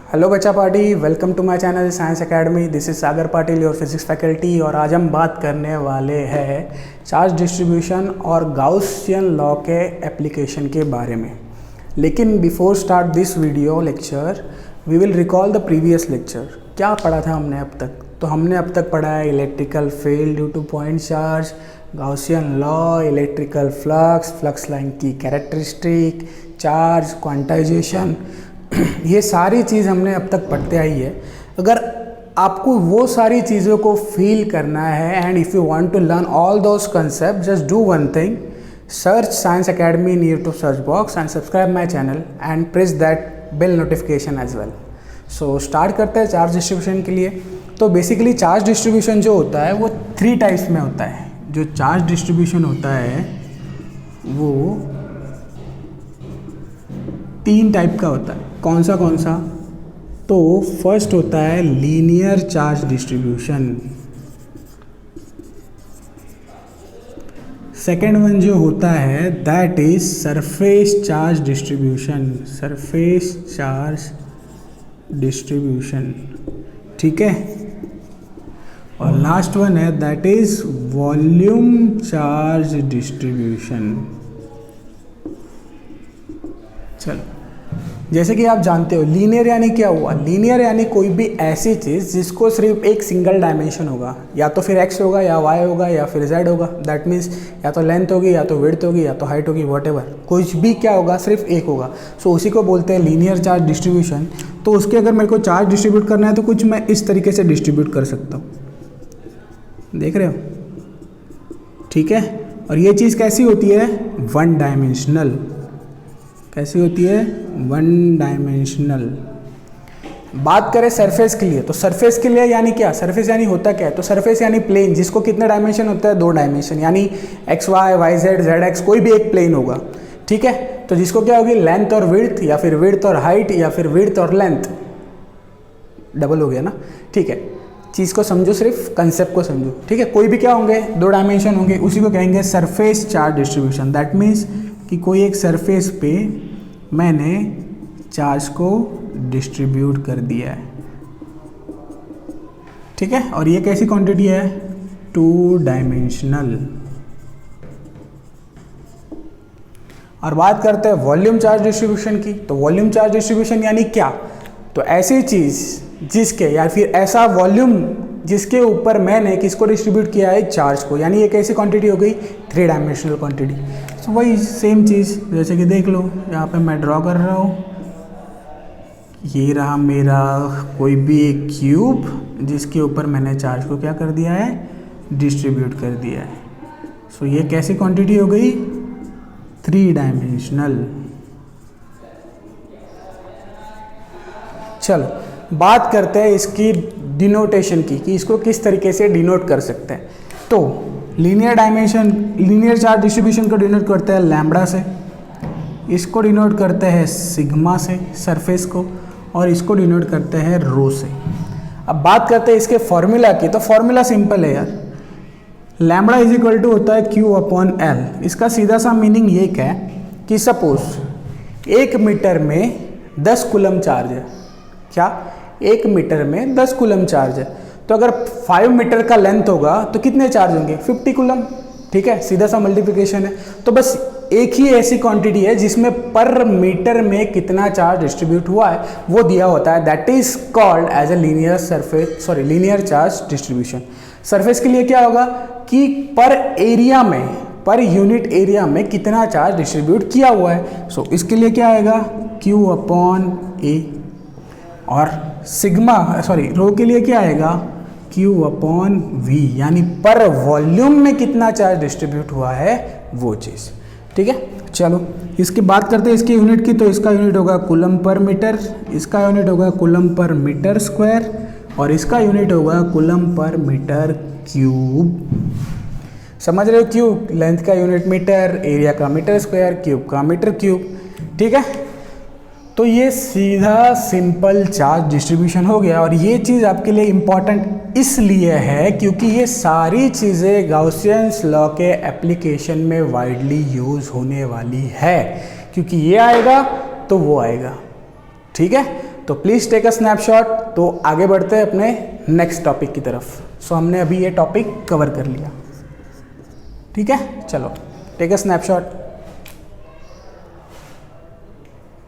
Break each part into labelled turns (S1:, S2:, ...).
S1: Hello बच्चा party, welcome to my channel Science Academy. This is Sagar Patil, your physics faculty. और आज हम बात करने वाले हैं चार्ज डिस्ट्रीब्यूशन और गाउसियन लॉ के एप्लीकेशन के बारे में। लेकिन before start this video lecture we will recall the previous lecture. क्या पढ़ा था हमने अब तक? तो हमने अब तक पढ़ा है electrical field due two point charge, Gaussian law, electrical flux, flux line की कैरेक्टरिस्टिक, चार्ज, क्वांटाइजेशन। ये सारी चीज़ हमने अब तक पढ़ते आई है। अगर आपको वो सारी चीज़ों को फील करना है and if you want to learn all those concept, just do one thing, search Science Academy in YouTube search box and subscribe my channel and press that bell notification as well. So start करते हैं charge distribution के लिए। तो basically charge distribution जो होता है वो 3 types में होता है। जो चार्ज डिस्ट्रीब्यूशन होता है वो 3 टाइप का होता है। कौन सा? तो फर्स्ट होता है linear charge distribution. Second one जो होता है that is surface charge distribution. Surface charge distribution, ठीक है। और लास्ट वन है that is volume charge distribution. चलो, जैसे कि आप जानते हो लीनियर यानी क्या हुआ? लीनियर यानी कोई भी ऐसी चीज़ जिसको सिर्फ एक सिंगल डायमेंशन होगा, या तो फिर x होगा या y होगा या फिर z होगा। दैट मीन्स या तो लेंथ होगी या तो विड्थ होगी या तो हाइट होगी, वॉटेवर, कुछ भी क्या होगा, सिर्फ एक होगा। सो उसी को बोलते हैं लीनियर चार्ज डिस्ट्रीब्यूशन। तो उसके अगर मेरे को चार्ज डिस्ट्रीब्यूट करना है तो कुछ मैं इस तरीके से डिस्ट्रीब्यूट कर सकता हूँ, देख रहे हो, ठीक है। और ये चीज़ कैसी होती है? One dimensional. कैसी होती है? One dimensional. बात करें सरफेस के लिए, तो सरफेस के लिए यानी क्या? सरफेस यानी होता क्या है? तो सरफेस यानी प्लेन जिसको कितने डायमेंशन होता है? 2 डायमेंशन, यानी x y, y z, z x, कोई भी एक प्लेन होगा, ठीक है। तो जिसको क्या होगी? लेंथ और विड्थ, या फिर विड्थ और हाइट, या फिर विड्थ और लेंथ। डबल हो गया ना, ठीक है। चीज़ को समझो, सिर्फ कंसेप्ट को समझो, ठीक है। कोई भी क्या होंगे? 2 डायमेंशन होंगे, उसी को कहेंगे surface charge distribution. That means कि कोई एक सरफेस पे मैंने चार्ज को डिस्ट्रीब्यूट कर दिया है, ठीक है। और ये कैसी क्वांटिटी है? 2 डायमेंशनल। और बात करते हैं वॉल्यूम चार्ज डिस्ट्रीब्यूशन की। तो वॉल्यूम चार्ज डिस्ट्रीब्यूशन यानी क्या? तो ऐसी चीज़ जिसके या फिर ऐसा वॉल्यूम जिसके ऊपर मैंने किसको डिस्ट्रीब्यूट किया है? चार्ज को। यानी ये कैसी क्वांटिटी हो गई? 3 डायमेंशनल क्वांटिटी। तो वही सेम चीज़, जैसे कि देख लो यहाँ पे मैं ड्रॉ कर रहा हूँ, ये रहा मेरा कोई भी एक क्यूब जिसके ऊपर मैंने चार्ज को क्या कर दिया है? डिस्ट्रीब्यूट कर दिया है। सो ये कैसी क्वांटिटी हो गई? 3 डायमेंशनल। चलो बात करते हैं इसकी डिनोटेशन की, कि इसको किस तरीके से डिनोट कर सकते हैं। तो लीनियर चार्ज डिस्ट्रीब्यूशन को डिनोट करते हैं लैम्बडा से, इसको डिनोट करते हैं सिग्मा से सरफेस को, और इसको डिनोट करते हैं रो से। अब बात करते हैं इसके फॉर्मूला की। तो फॉर्मूला सिंपल है यार, लैम्बडा इज इक्वल टू होता है Q अपॉन L। इसका सीधा सा मीनिंग ये है कि सपोज 1 मीटर में 10 कूलम चार्ज है। क्या? 1 मीटर में 10 कूलम चार्ज है। तो अगर 5 मीटर का लेंथ होगा तो कितने चार्ज होंगे? 50 कूलम, ठीक है। सीधा सा मल्टीप्लिकेशन है। तो बस एक ही ऐसी क्वांटिटी है जिसमें पर मीटर में कितना चार्ज डिस्ट्रीब्यूट हुआ है वो दिया होता है। That is called as a linear charge distribution. Surface के लिए क्या होगा कि पर यूनिट एरिया में कितना चार्ज डिस्ट्रीब्यूट किया हुआ है। सो इसके लिए क्या आएगा? Q upon A। और रो के लिए क्या आएगा? Q अपॉन V, यानी पर वॉल्यूम में कितना चार्ज डिस्ट्रीब्यूट हुआ है वो चीज़, ठीक है। चलो इसकी बात करते हैं इसकी यूनिट की। तो इसका यूनिट होगा कूलम पर मीटर, इसका यूनिट होगा कूलम पर मीटर स्क्वायर, और इसका यूनिट होगा कूलम पर मीटर क्यूब। समझ रहे हो? क्यूब लेंथ का यूनिट मीटर, एरिया का मीटर स्क्वायर, क्यूब का मीटर क्यूब, ठीक है। तो ये सीधा सिंपल चार्ज डिस्ट्रीब्यूशन हो गया। और ये चीज़ आपके लिए इम्पॉर्टेंट इसलिए है क्योंकि ये सारी चीज़ें गाउसियंस लॉ के एप्लीकेशन में वाइडली यूज़ होने वाली है, क्योंकि ये आएगा तो वो आएगा, ठीक है। तो प्लीज़ टेक अ स्नैपशॉट। तो आगे बढ़ते हैं अपने नेक्स्ट टॉपिक की तरफ। सो हमने अभी ये टॉपिक कवर कर लिया, ठीक है। चलो टेक अ स्नैपशॉट।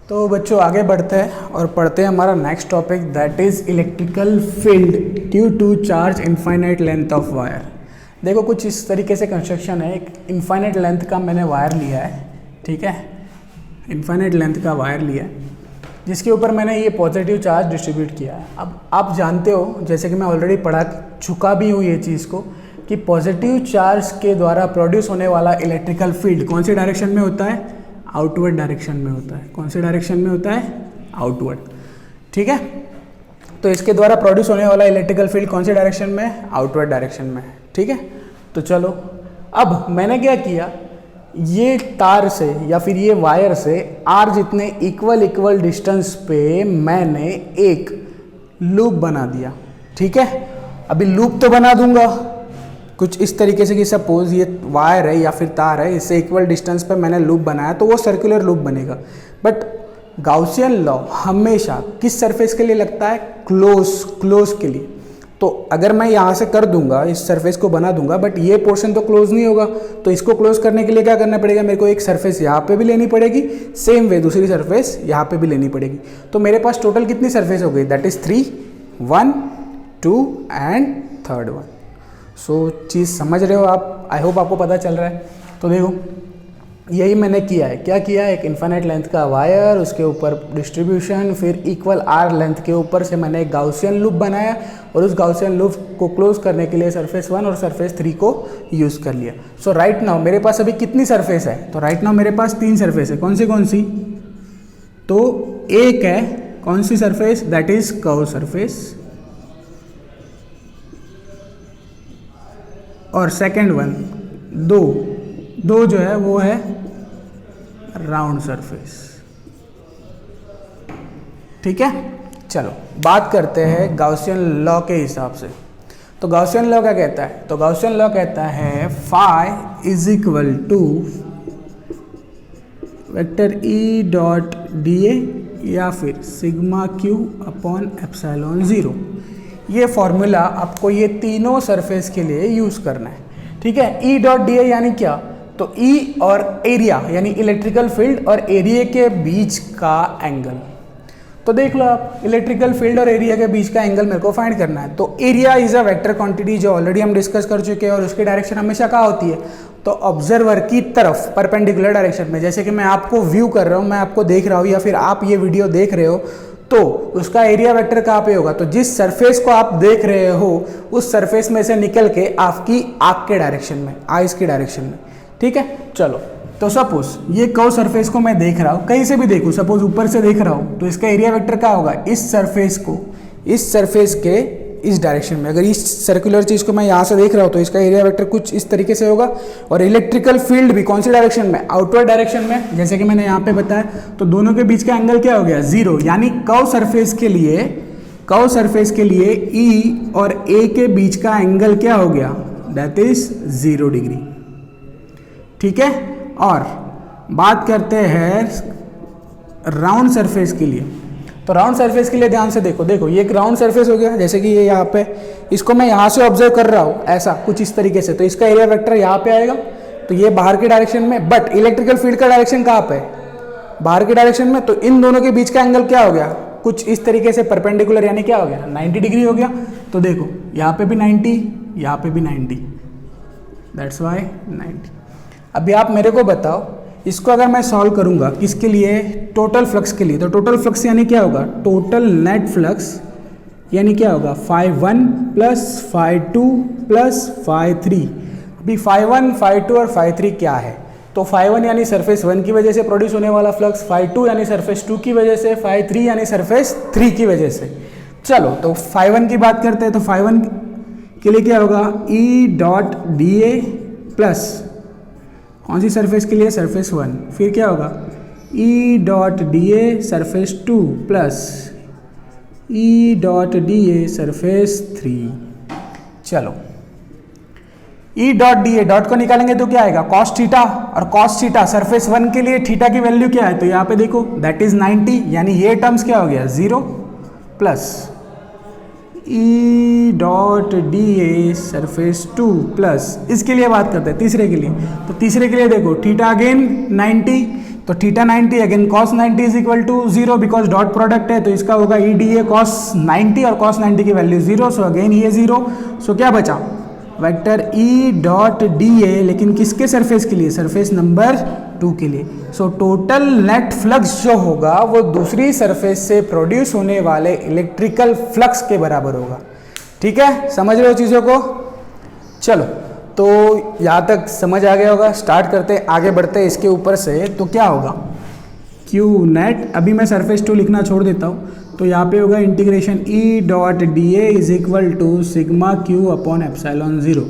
S1: तो बच्चों आगे बढ़ते हैं और पढ़ते हैं हमारा next topic, that is electrical field due to charge infinite length of wire. देखो कुछ इस तरीके से कंस्ट्रक्शन है। एक इनफाइनाइट लेंथ का मैंने वायर लिया है, ठीक है, इनफाइनाइट लेंथ का वायर लिया है जिसके ऊपर मैंने ये पॉजिटिव चार्ज डिस्ट्रीब्यूट किया है। अब आप जानते हो, जैसे कि मैं ऑलरेडी पढ़ा चुका भी हूँ ये चीज़ को, कि पॉजिटिव चार्ज के द्वारा प्रोड्यूस होने वाला इलेक्ट्रिकल फील्ड कौन से डायरेक्शन में होता है? आउटवर्ड डायरेक्शन में होता है। कौन से डायरेक्शन में होता है? आउटवर्ड, ठीक है। तो इसके द्वारा प्रोड्यूस होने वाला इलेक्ट्रिकल फील्ड कौन से डायरेक्शन में? आउटवर्ड डायरेक्शन में, ठीक है। तो चलो अब मैंने क्या किया, ये तार से या फिर ये वायर से आर जितने इक्वल डिस्टेंस पे मैंने एक लूप बना दिया, ठीक है। अभी लूप तो बना दूंगा कुछ इस तरीके से कि सपोज ये वायर है या फिर तार है, इससे इक्वल डिस्टेंस पे मैंने लूप बनाया तो वो सर्कुलर लूप बनेगा। बट गाउसियन लॉ हमेशा किस सरफेस के लिए लगता है? क्लोज के लिए। तो अगर मैं यहाँ से कर दूंगा, इस सरफेस को बना दूंगा, बट ये पोर्शन तो क्लोज नहीं होगा, तो इसको क्लोज करने के लिए क्या करना पड़ेगा? मेरे को एक सरफेस यहाँ पे भी लेनी पड़ेगी, सेम वे दूसरी सरफेस यहाँ पे भी लेनी पड़ेगी। तो मेरे पास टोटल कितनी सरफेस हो गई? That is 3, 1, 2 and third one. So चीज़ समझ रहे हो आप? आई होप आपको पता चल रहा है। तो देखो यही मैंने किया है। क्या किया है? एक इन्फाइनाइट लेंथ का वायर, उसके ऊपर डिस्ट्रीब्यूशन, फिर इक्वल आर लेंथ के ऊपर से मैंने एक गाउसियन लूप बनाया और उस गाउसियन लूप को क्लोज करने के लिए सरफेस 1 और सरफेस 3 को यूज़ कर लिया। सो राइट नाउ मेरे पास अभी कितनी सरफेस है? तो राइट नाउ मेरे पास 3 सरफेस है। कौन सी? तो एक है कौन सी surface? That is curve surface, और सेकेंड वन दो जो है वो है राउंड सरफेस, ठीक है। चलो बात करते हैं गाउसियन लॉ के हिसाब से। तो गाउसियन लॉ क्या कहता है? तो गाउसियन लॉ कहता है phi is equal to vector E dot d A या फिर सिग्मा क्यू अपॉन एप्सिलॉन 0। ये फॉर्मूला आपको ये तीनों सरफेस के लिए यूज़ करना है, ठीक है। ई डॉट डी ए यानी क्या? तो ई और एरिया यानी इलेक्ट्रिकल फील्ड और एरिया के बीच का एंगल। तो देख लो आप, इलेक्ट्रिकल फील्ड और एरिया के बीच का एंगल मेरे को फाइंड करना है। तो area is a vector quantity जो ऑलरेडी हम डिस्कस कर चुके हैं और उसकी डायरेक्शन हमेशा कहाँ होती है? तो ऑब्जर्वर की तरफ परपेंडिकुलर डायरेक्शन में। जैसे कि मैं आपको व्यू कर रहा हूँ, मैं आपको देख रहा हूँ या फिर आप ये वीडियो देख रहे हो, तो उसका एरिया वेक्टर कहाँ पे होगा? तो जिस सरफेस को आप देख रहे हो उस सरफेस में से निकल के आपकी आँख के डायरेक्शन में, आइज की डायरेक्शन में, ठीक है। चलो तो सपोज ये कर्व सरफेस को मैं देख रहा हूँ, कहीं से भी देखूँ, सपोज ऊपर से देख रहा हूँ, तो इसका एरिया वेक्टर क्या होगा? इस सरफेस के इस डायरेक्शन में। अगर इस सर्कुलर चीज़ को मैं यहाँ से देख रहा हूँ तो इसका एरिया वेक्टर कुछ इस तरीके से होगा। और इलेक्ट्रिकल फील्ड भी कौन सी डायरेक्शन में? आउटवर्ड डायरेक्शन में, जैसे कि मैंने यहाँ पे बताया। तो दोनों के बीच का एंगल क्या हो गया? 0। यानी कर्व सरफेस के लिए ई और ए के बीच का एंगल क्या हो गया? दैट इज 0 डिग्री, ठीक है। और बात करते हैं राउंड सरफेस के लिए। तो राउंड सरफेस के लिए ध्यान से देखो ये एक राउंड सरफेस हो गया, जैसे कि ये यहाँ पे, इसको मैं यहाँ से ऑब्जर्व कर रहा हूँ ऐसा कुछ इस तरीके से। तो इसका एरिया वेक्टर यहाँ पे आएगा, तो ये बाहर के डायरेक्शन में, बट इलेक्ट्रिकल फील्ड का डायरेक्शन कहाँ पे? बाहर के डायरेक्शन में। तो इन दोनों के बीच का एंगल क्या हो गया? कुछ इस तरीके से परपेंडिकुलर, यानी क्या हो गया? 90 डिग्री हो गया। तो देखो यहाँ पे भी 90, यहाँ पे भी 90, दैट्स वाई 90। अभी आप मेरे को बताओ, इसको अगर मैं सॉल्व करूंगा किसके लिए? टोटल फ्लक्स के लिए। तो टोटल फ्लक्स यानी क्या होगा? टोटल नेट फ्लक्स यानी क्या होगा? φ1 प्लस φ2 प्लस φ3। अभी φ1, φ2 और φ3 क्या है? तो φ1 यानी सरफेस 1 की वजह से प्रोड्यूस होने वाला फ्लक्स, φ2 यानी सरफेस 2 की वजह से, φ3 यानी सरफेस 3 की वजह से। चलो तो φ1 की बात करते हैं। तो φ1 के लिए क्या होगा? ई डॉट डी ए प्लस कौन सी सरफेस के लिए? सरफेस 1। फिर क्या होगा? ई dot d a surface 2 plus E dot d a surface 3। चलो ई डॉट डी ए डॉट को निकालेंगे तो क्या आएगा? Cos theta. और कॉस थीटा सरफेस 1 के लिए थीटा की वैल्यू क्या है? तो यहाँ पे देखो दैट इज 90, यानी ये टर्म्स क्या हो गया? 0। Plus E dot d a surface 2 plus, इसके लिए बात करते हैं तीसरे के लिए। तो तीसरे के लिए देखो थीटा अगेन 90, तो theta 90 again cos 90 is equal to 0 because dot product है, तो इसका होगा ई डी ए कॉस 90 और कॉस 90 की वैल्यू 0, सो अगेन ये 0। सो क्या बचा वेक्टर ई डॉट डी ए, लेकिन किसके सरफेस के लिए, सरफेस नंबर 2 के लिए। सो टोटल नेट फ्लक्स जो होगा वो दूसरी सरफेस से प्रोड्यूस होने वाले इलेक्ट्रिकल फ्लक्स के बराबर होगा। ठीक है, समझ रहे हो चीज़ों को? चलो, तो यहाँ तक समझ आ गया होगा। स्टार्ट करते आगे बढ़ते इसके ऊपर से। तो क्या होगा क्यू नेट, अभी मैं सरफेस 2 लिखना छोड़ देता हूँ, तो यहाँ पे होगा integration E dot d A is equal to sigma q upon epsilon 0।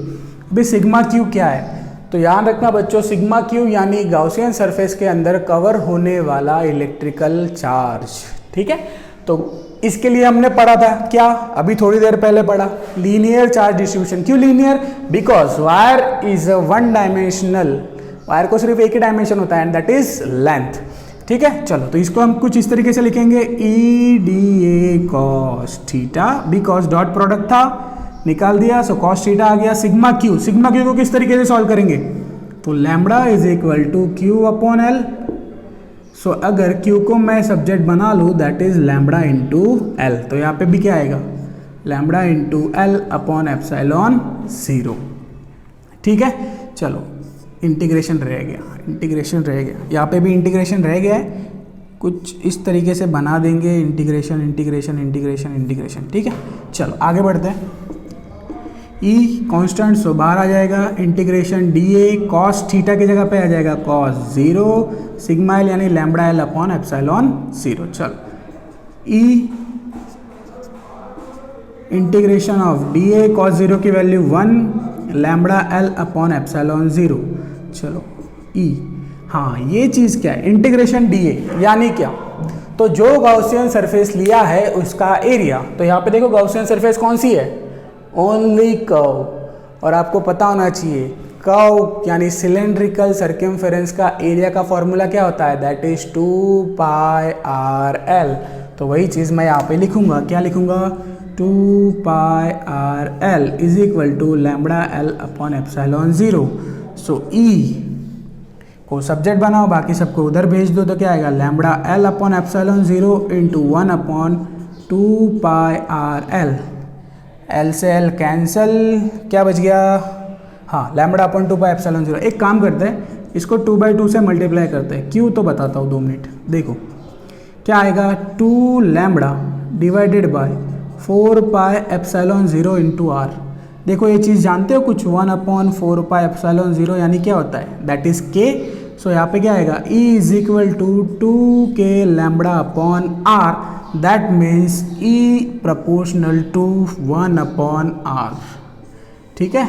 S1: अभी सिग्मा क्यू क्या है, तो याद रखना बच्चों, सिग्मा क्यू यानी गॉसियन सरफेस के अंदर कवर होने वाला इलेक्ट्रिकल चार्ज। ठीक है, तो इसके लिए हमने पढ़ा था क्या, अभी थोड़ी देर पहले पढ़ा, लीनियर चार्ज डिस्ट्रीब्यूशन। क्यों linear? Because wire is a one dimensional, wire को सिर्फ एक ही डायमेंशन होता है एंड दैट इज लेंथ। ठीक है, चलो तो इसको हम कुछ इस तरीके से लिखेंगे, E D A cos theta, because dot product था निकाल दिया, सो कॉस थीटा आ गया। सिग्मा क्यू, सिग्मा क्यू को किस तरीके से सॉल्व करेंगे, तो lambda is equal to Q upon L. So अगर क्यू को मैं सब्जेक्ट बना लूँ that is lambda into L, तो यहाँ पे भी क्या आएगा, lambda into L upon epsilon 0। ठीक है, चलो इंटीग्रेशन रह गया, इंटीग्रेशन रह गया, यहाँ पे भी इंटीग्रेशन रह गया है, कुछ इस तरीके से बना देंगे, इंटीग्रेशन इंटीग्रेशन इंटीग्रेशन इंटीग्रेशन। ठीक है, चलो आगे बढ़ते हैं। ई कांस्टेंट सो बाहर आ जाएगा, integration D A cos theta की जगह पे आ जाएगा कॉस 0 सिग्मा एल यानी लैम्बडा एल अपॉन एप्सिलॉन 0। चलो E integration of D A cos 0 की value 1 lambda L upon epsilon 0। चलो ई, हाँ ये चीज़ क्या है, इंटीग्रेशन डी ए यानी क्या, तो जो गॉसियन सरफेस लिया है उसका एरिया। तो यहाँ पे देखो गॉसियन सरफेस कौन सी है, ओनली कर्व, और आपको पता होना चाहिए कर्व यानी सिलेंड्रिकल सर्कमफेरेंस का एरिया का फॉर्मूला क्या होता है, that is 2 pi R L. तो वही चीज़ मैं यहाँ पे लिखूंगा, क्या लिखूंगा, 2 pi R L is equal to lambda L upon epsilon 0। So E को सब्जेक्ट बनाओ, बाकी सबको उधर भेज दो, तो क्या आएगा, lambda L upon epsilon 0 into 1 upon 2 pi R L, L से एल कैंसल, क्या बच गया, हाँ लैम्बडा अपॉन 2 पाई एप्सिलॉन 0। एक काम करते हैं, इसको 2/2 से मल्टीप्लाई करते हैं, क्यों तो बताता हूँ 2 मिनट। देखो क्या आएगा, 2 lambda divided by 4 pi epsilon 0 into r. देखो ये चीज़ जानते हो कुछ, 1 अपॉन 4 पाई एप्सिलॉन 0 यानी क्या होता है, दैट इज के। सो यहाँ पे क्या आएगा, E is equal to 2k lambda upon r, that means E proportional to 1 upon r. ठीक है,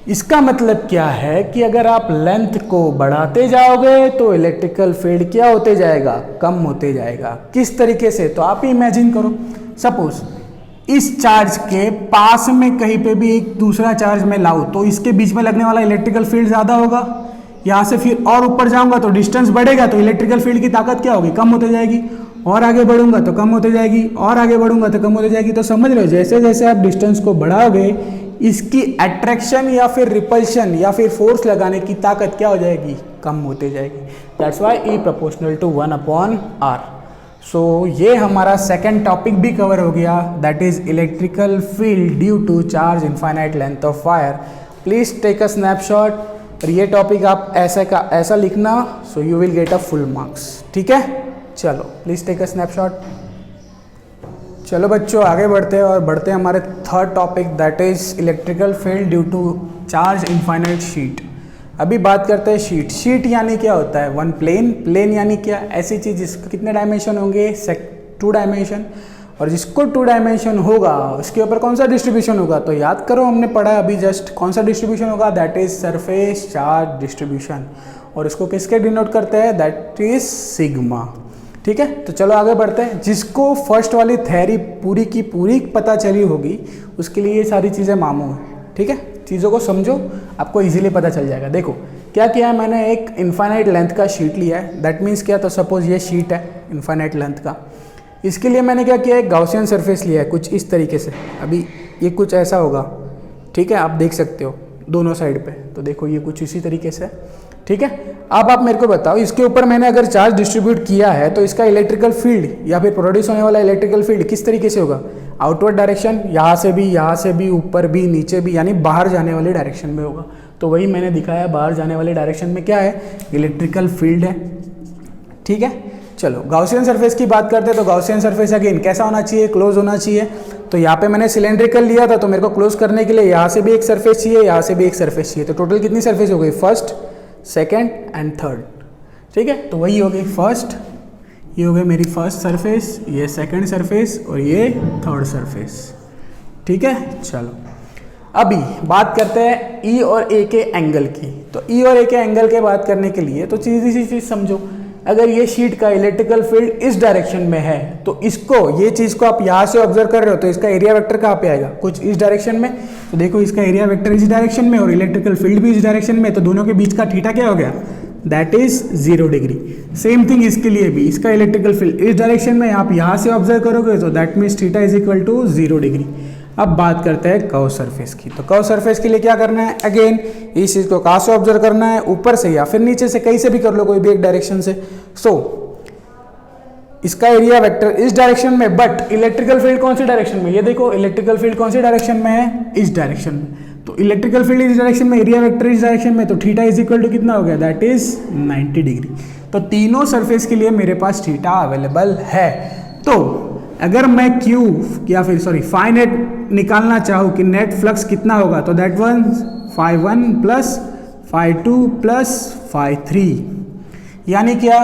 S1: इसका मतलब क्या है कि अगर आप लेंथ को बढ़ाते जाओगे तो इलेक्ट्रिकल फील्ड क्या होते जाएगा, कम होते जाएगा। किस तरीके से, तो आप ही इमेजिन करो, सपोज इस चार्ज के पास में कहीं पे भी एक दूसरा चार्ज मैं लाऊं तो इसके बीच में लगने वाला इलेक्ट्रिकल फील्ड ज़्यादा होगा। यहाँ से फिर और ऊपर जाऊंगा तो डिस्टेंस बढ़ेगा, तो इलेक्ट्रिकल फील्ड की ताकत क्या होगी, कम होते जाएगी। और आगे बढ़ूंगा तो कम होते जाएगी, और आगे बढ़ूंगा तो कम होते जाएगी। तो समझ रहे हो, जैसे जैसे आप डिस्टेंस को बढ़ाओगे इसकी अट्रैक्शन या फिर रिपल्शन या फिर फोर्स लगाने की ताकत क्या हो जाएगी, कम होते जाएगी। That's why E proportional to 1 upon R. So ये हमारा सेकेंड टॉपिक भी कवर हो गया, that is electrical field due to charge infinite length of wire. Please take a snapshot, और ये टॉपिक आप ऐसा का ऐसा लिखना, so you will get a full marks. ठीक है, चलो प्लीज टेक अ स्नैपशॉट। चलो बच्चों आगे बढ़ते हैं और बढ़ते हैं हमारे third topic, that is electrical field due to charge infinite sheet. अभी बात करते हैं शीट। शीट यानी क्या होता है, वन प्लेन। प्लेन यानी क्या, ऐसी चीज़ जिसके कितने डायमेंशन होंगे, 2 डायमेंशन, और जिसको 2 डायमेंशन होगा उसके ऊपर कौन सा डिस्ट्रीब्यूशन होगा, तो याद करो हमने पढ़ा अभी जस्ट, कौन सा डिस्ट्रीब्यूशन होगा, that is surface charge distribution, और इसको किसके डिनोट करते हैं, दैट इज सिग्मा। ठीक है, तो चलो आगे बढ़ते हैं। जिसको फर्स्ट वाली थ्योरी पूरी की पूरी पता चली होगी उसके लिए ये सारी चीज़ें मामू हैं। ठीक है, चीज़ों को समझो, आपको इजीली पता चल जाएगा। देखो क्या किया है मैंने, एक इनफाइनाइट लेंथ का शीट लिया है, दैट मीन्स क्या, तो सपोज ये शीट है इनफाइनाइट लेंथ का, इसके लिए मैंने क्या किया है, गाउसियन सरफेस लिया है कुछ इस तरीके से। अभी ये कुछ ऐसा होगा, ठीक है, आप देख सकते हो दोनों साइड पे, तो देखो ये कुछ इसी तरीके से, ठीक है। अब आप मेरे को बताओ, इसके ऊपर मैंने अगर चार्ज डिस्ट्रीब्यूट किया है तो इसका इलेक्ट्रिकल फील्ड या फिर प्रोड्यूस होने वाला इलेक्ट्रिकल फील्ड किस तरीके से होगा, आउटवर्ड डायरेक्शन, यहाँ से भी, ऊपर भी, नीचे भी, यानी बाहर जाने वाले डायरेक्शन में होगा। तो वही मैंने दिखाया, बाहर जाने वाले डायरेक्शन में क्या है, इलेक्ट्रिकल फील्ड है, ठीक है। चलो गाउसियन सरफेस की बात करते हैं, तो गाउसियन सरफेस अगेन कैसा होना चाहिए, क्लोज होना चाहिए। तो यहाँ पे मैंने सिलेंड्रिकल लिया था, तो मेरे को क्लोज करने के लिए यहाँ से भी एक सरफेस चाहिए, यहाँ से भी एक सरफेस चाहिए। तो टोटल कितनी सरफेस हो गई, फर्स्ट, सेकेंड एंड थर्ड, ठीक है। तो वही हो गई फर्स्ट, ये हो गई मेरी फर्स्ट सरफेस, ये सेकेंड सरफेस और ये थर्ड सरफेस, ठीक है। चलो अभी बात करते हैं ई और ए के एंगल की। तो ई और ए के एंगल के बात करने के लिए तो सीधी सी चीज़ समझो, अगर ये शीट का इलेक्ट्रिकल फील्ड इस डायरेक्शन में है तो इसको, ये चीज़ को आप यहाँ से ऑब्जर्व कर रहे हो, तो इसका एरिया वेक्टर कहाँ पे आएगा, कुछ इस डायरेक्शन में। तो देखो इसका एरिया वेक्टर इस डायरेक्शन में और इलेक्ट्रिकल फील्ड भी इस डायरेक्शन में, तो दोनों के बीच का थीटा क्या हो गया, that is 0 degree. Same thing इसके लिए भी, इसका इलेक्ट्रिकल फील्ड इस डायरेक्शन में, आप यहाँ से ऑब्जर्व करोगे तो that means theta is equal to 0 degree. अब बात करते हैं कर्व सरफेस की। तो कर्व सरफेस के लिए क्या करना है, अगेन इस चीज़ को कहाँ से ऑब्जर्व करना है, ऊपर से या फिर नीचे से, कहीं से भी कर लो, कोई भी एक डायरेक्शन से। सो इसका एरिया वेक्टर इस डायरेक्शन में, बट इलेक्ट्रिकल फील्ड कौन सी डायरेक्शन में, ये देखो इलेक्ट्रिकल फील्ड कौन सी डायरेक्शन में है, इस डायरेक्शन में। तो इलेक्ट्रिकल फील्ड इस डायरेक्शन में, एरिया वेक्टर इस डायरेक्शन में, तो थीटा इज इक्वल टू कितना हो गया, दैट इज 90 डिग्री। तो तीनों सरफेस के लिए मेरे पास थीटा अवेलेबल है। तो अगर मैं क्यू या फिर फाई नेट निकालना चाहूँ कि नेट फ्लक्स कितना होगा, तो दैट वन φ1 प्लस φ2 प्लस φ3, यानी क्या,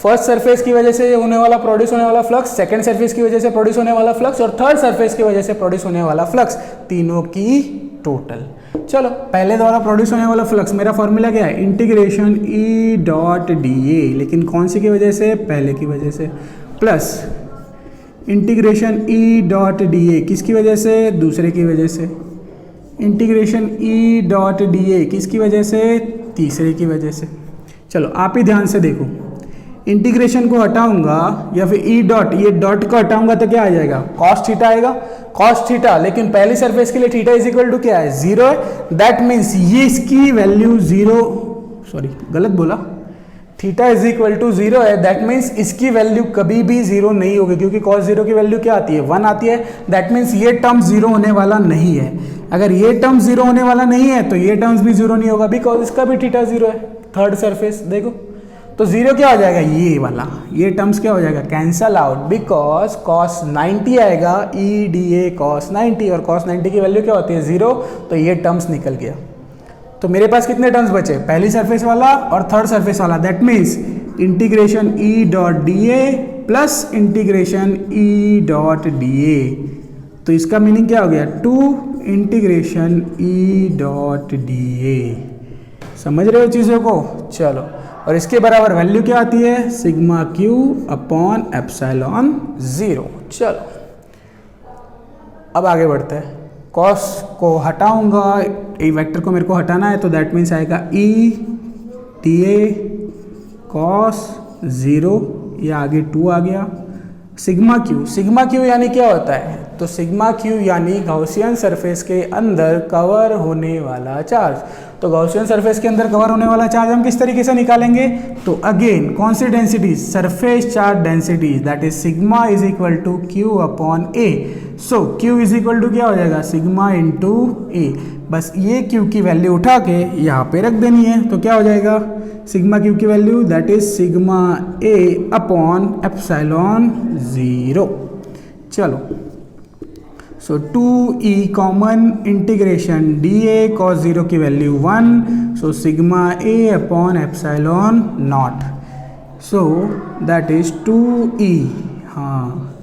S1: फर्स्ट सरफेस की वजह से होने वाला प्रोड्यूस होने वाला फ्लक्स, सेकंड सरफेस की वजह से प्रोड्यूस होने वाला फ्लक्स और थर्ड सरफेस की वजह से प्रोड्यूस होने वाला फ्लक्स, तीनों की टोटल। चलो पहले द्वारा प्रोड्यूस होने वाला फ्लक्स, मेरा फॉर्मूला क्या है, इंटीग्रेशन ई डॉट डी ए, लेकिन कौन सी की वजह से, पहले की वजह से, plus integration E dot d ए किसकी वजह से, दूसरे की वजह से, इंटीग्रेशन ई डॉट डी ए किसकी वजह से, तीसरे की वजह से। चलो आप ही ध्यान से देखो, इंटीग्रेशन को हटाऊंगा या फिर ई डॉट, ये डॉट को हटाऊंगा तो क्या आ जाएगा, कॉस थीटा आएगा, कॉस थीटा। लेकिन पहली सरफेस के लिए थीटा इज इक्वल टू क्या है, 0 है, दैट मीन्स ये इसकी वैल्यू 0, गलत बोला, थीटा इज इक्वल टू 0 है, दैट मीन्स इसकी वैल्यू कभी भी 0 नहीं होगी, क्योंकि cos 0 की वैल्यू क्या आती है, 1 आती है। दैट मीन्स ये टर्म 0 होने वाला नहीं है। अगर ये टर्म 0 होने वाला नहीं है तो ये टर्म्स भी 0 नहीं होगा, बिकॉज इसका भी थीटा 0 है, थर्ड सरफेस देखो। तो 0 क्या हो जाएगा, ये वाला, ये टर्म्स क्या हो जाएगा, कैंसल आउट, बिकॉज cos 90 आएगा, ई डी ए cos 90, और cos 90 की वैल्यू क्या होती है, 0, तो ये टर्म्स निकल गया। तो मेरे पास कितने टर्म्स बचे, पहली सरफेस वाला और थर्ड सरफेस वाला, that means integration E dot d A plus integration E dot d ए। तो इसका मीनिंग क्या हो गया, 2 इंटीग्रेशन ई डॉट डी ए। समझ रहे हो चीज़ों को। चलो, और इसके बराबर वैल्यू क्या आती है, सिग्मा क्यू अपॉन एप्सिलॉन 0। चलो अब आगे बढ़ते हैं, कॉस को हटाऊंगा, ए वेक्टर को मेरे को हटाना है, तो दैट मीन्स आएगा ई टी ए कॉस 0, ये आगे 2 आ गया, सिग्मा क्यू। सिग्मा क्यू यानी क्या होता है, तो सिग्मा क्यू यानी गॉसियन सरफेस के अंदर कवर होने वाला चार्ज। तो गॉसियन सरफेस के अंदर कवर होने वाला चार्ज हम किस तरीके से निकालेंगे, तो अगेन कौन सी densities, surface charge densities, that is sigma is equal to Q upon A. So Q is equal to क्या हो जाएगा, सिग्मा इंटू ए। बस ये क्यू की वैल्यू उठा के यहाँ पे रख देनी है, तो क्या हो जाएगा, सिग्मा क्यू की value that is sigma A upon epsilon 0। चलो, सो 2e common integration D A cos 0 की value 1, so sigma A upon epsilon not, so that is 2e। हाँ,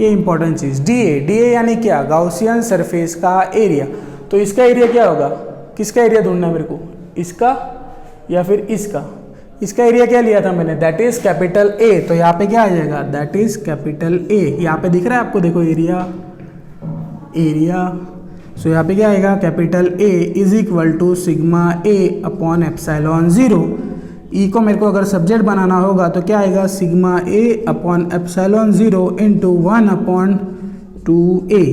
S1: ये इंपॉर्टेंट चीज़, डी ए यानी क्या, गाउसियन सरफेस का area. तो इसका area क्या होगा, किसका एरिया ढूंढना है मेरे को, इसका या फिर इसका। इसका एरिया क्या लिया था मैंने, दैट इज कैपिटल ए। तो यहाँ पे क्या आ जाएगा, दैट इज कैपिटल ए। यहाँ पे दिख रहा है आपको, देखो एरिया, सो यहाँ पे क्या आएगा, capital A is equal to sigma A upon epsilon 0। ई को मेरे को अगर सब्जेक्ट बनाना होगा तो क्या आएगा, sigma A upon epsilon 0 into 1 upon 2a।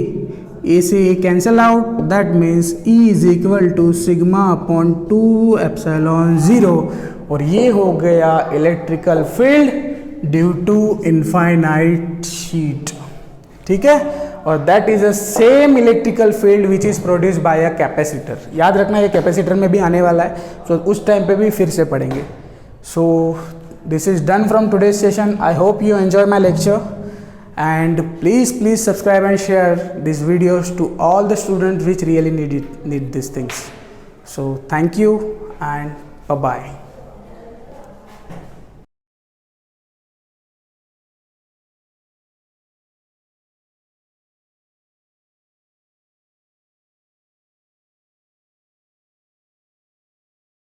S1: A से A cancel out, that means E is equal to sigma upon 2 epsilon 0, और ये हो गया electrical field due to infinite sheet. ठीक है, और that is a same electrical field which is produced by a capacitor. याद रखना ये कैपेसिटर में भी आने वाला है, तो उस टाइम पे भी फिर से पढ़ेंगे। So this is done from today's session. I hope you enjoy my lecture and please subscribe and share these videos to all the students which really need these things. So thank you and bye bye.